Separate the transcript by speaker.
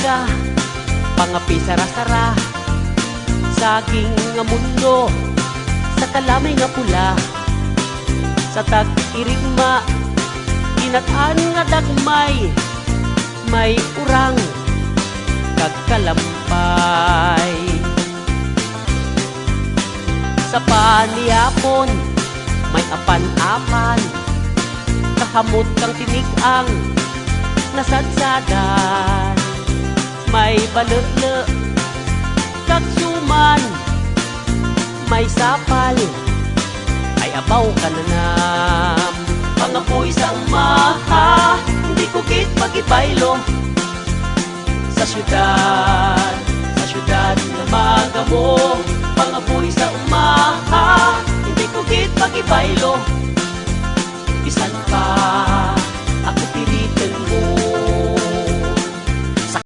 Speaker 1: ka, pangapi sara-sara, saging nga mundo, sa kalamay nga pula, sa tag-irigma, ginatan nga dagmay, may urang, kagkalampay. Sa paniyapon, may apan-apan, kahamot kang tinigang, nasadsadan, may balele, kagsuman, may sapal, ay abaw ka na nam. Pangapoy sa umaha, hindi ko kit magibaylo, sa syudad na magamo. Pangapoy sa umaha, hindi ko kit magibaylo,